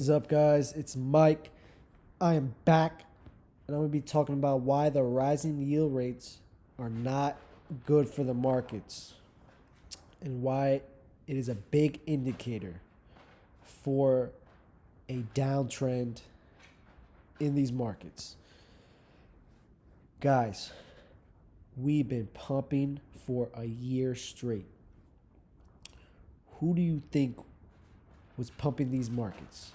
What's up, guys? It's Mike. I am back, and I'm going to be talking about why the rising yield rates are not good for the markets and why it is a big indicator for a downtrend in these markets. Guys, we've been pumping for a year straight. Who do you think was pumping these markets?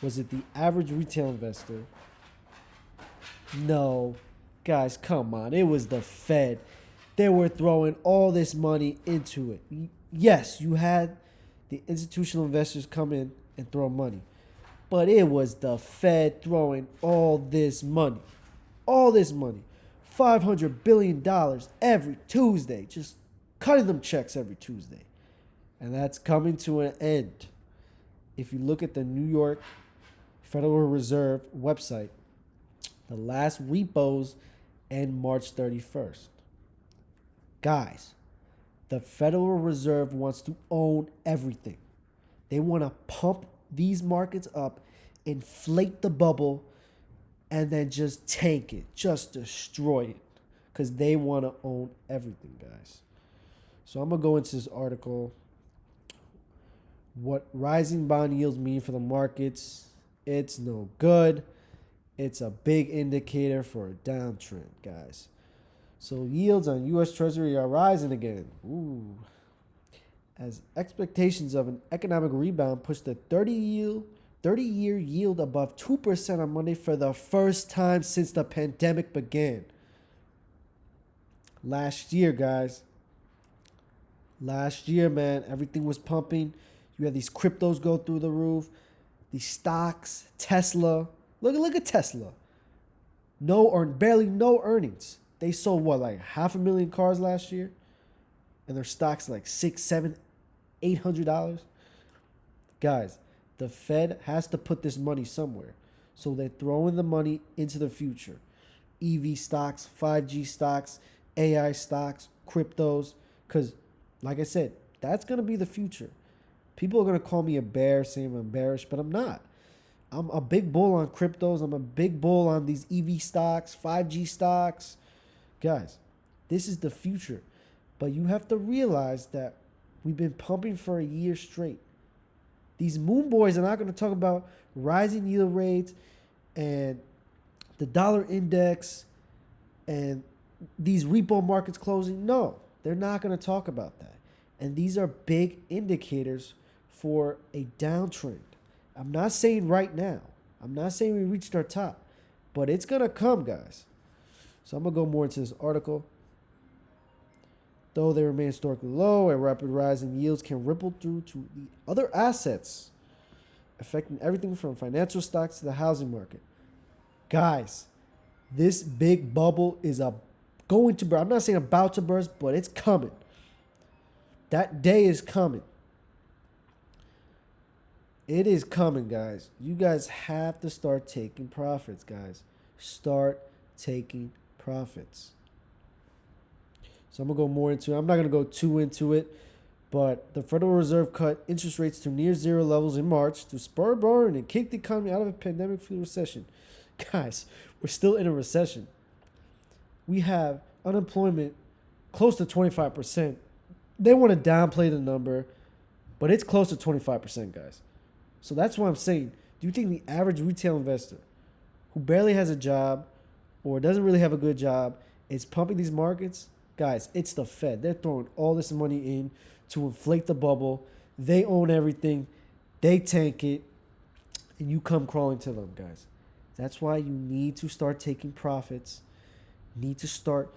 Was it the average retail investor? No. Guys, come on. It was the Fed. They were throwing all this money into it. Yes, you had the institutional investors come in and throw money. But it was the Fed throwing all this money. All this money. $500 billion every Tuesday. Just cutting them checks every Tuesday. And that's coming to an end. If you look at the New York Federal Reserve website, the last repos end March 31st. Guys, the Federal Reserve wants to own everything. They want to pump these markets up, inflate the bubble, and then just tank it, just destroy it, because they want to own everything, guys. So I'm going to go into this article. What rising bond yields mean for the markets, it's no good. It's a big indicator for a downtrend, guys. So yields on U.S. Treasury are rising again. Ooh. As expectations of an economic rebound push the 30-year yield above 2% on Monday for the first time since the pandemic began. Last year, guys. Last year, man, everything was pumping. You had these cryptos go through the roof. These stocks, Tesla. Look at Tesla. Barely no earnings. They sold like 500,000 cars last year, and their stocks like $600, $700, $800. Guys, the Fed has to put this money somewhere, so they're throwing the money into the future. EV stocks, 5G stocks, AI stocks, cryptos, because, like I said, that's gonna be the future. People are going to call me a bear, saying I'm bearish, but I'm not. I'm a big bull on cryptos. I'm a big bull on these EV stocks, 5G stocks. Guys, this is the future. But you have to realize that we've been pumping for a year straight. These moon boys are not going to talk about rising yield rates and the dollar index and these repo markets closing. No, they're not going to talk about that. And these are big indicators for a downtrend. I'm not saying right now. I'm not saying we reached our top, but it's going to come, guys. So I'm going to go more into this article. Though they remain historically low, a rapid rise in yields can ripple through to the other assets, affecting everything from financial stocks to the housing market. Guys, this big bubble is going to burst. I'm not saying about to burst, but it's coming. That day is coming. It is coming, guys. You guys have to start taking profits, guys. Start taking profits. So I'm going to go more into it. I'm not going to go too into it, but the Federal Reserve cut interest rates to near zero levels in March to spur borrowing and kick the economy out of a pandemic-fueled recession. Guys, we're still in a recession. We have unemployment close to 25%. They want to downplay the number, but it's close to 25%, guys. So that's why I'm saying, do you think the average retail investor who barely has a job or doesn't really have a good job is pumping these markets? Guys, it's the Fed. They're throwing all this money in to inflate the bubble. They own everything. They tank it, and you come crawling to them, guys. That's why you need to start taking profits. You need to start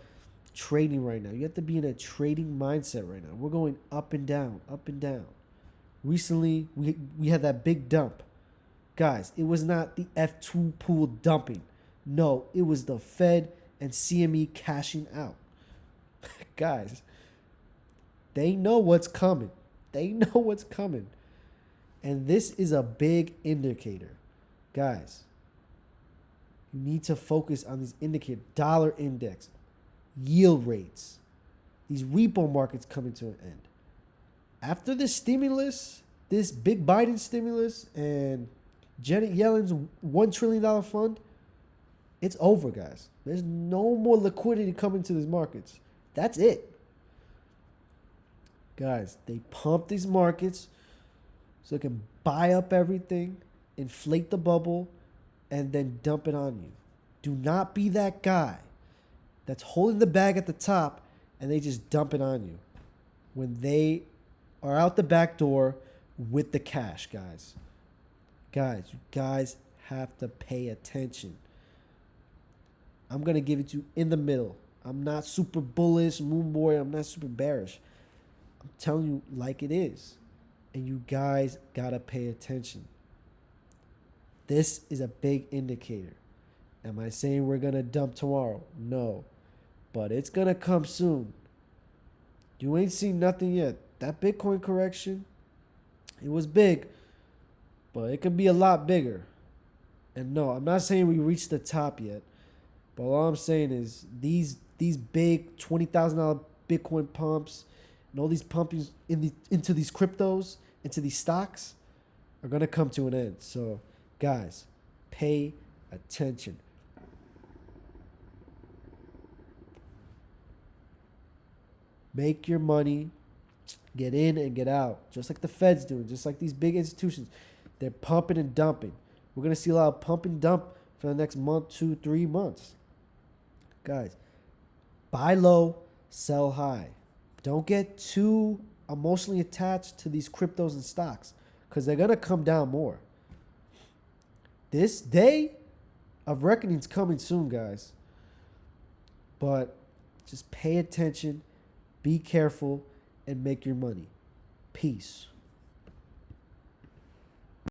trading right now. You have to be in a trading mindset right now. We're going up and down, up and down. Recently, we had that big dump. Guys, it was not the F2 pool dumping. No, it was the Fed and CME cashing out. Guys, they know what's coming. They know what's coming. And this is a big indicator. Guys, you need to focus on these indicators. Dollar index, yield rates, these repo markets coming to an end. After this stimulus, this big Biden stimulus and Janet Yellen's $1 trillion fund, it's over, guys. There's no more liquidity coming to these markets. That's it. Guys, they pump these markets so they can buy up everything, inflate the bubble, and then dump it on you. Do not be that guy that's holding the bag at the top and they just dump it on you when they are out the back door with the cash, guys. You guys have to pay attention. I'm going to give it to you in the middle. I'm not super bullish, moon boy. I'm not super bearish. I'm telling you like it is. And you guys got to pay attention. This is a big indicator. Am I saying we're going to dump tomorrow? No. But it's going to come soon. You ain't seen nothing yet. That Bitcoin correction, it was big, but it can be a lot bigger. And no, I'm not saying we reached the top yet. But all I'm saying is these big $20,000 Bitcoin pumps and all these pumpings into these cryptos, into these stocks, are going to come to an end. So, guys, pay attention. Make your money, get in and get out, just like the Fed's doing, just like these big institutions. They're pumping and dumping. We're going to see a lot of pump and dump for the next month, 2, 3 months. Guys, buy low, sell high. Don't get too emotionally attached to these cryptos and stocks because they're going to come down more. This day of reckoning is coming soon, guys. But just pay attention, be careful, and make your money. Peace.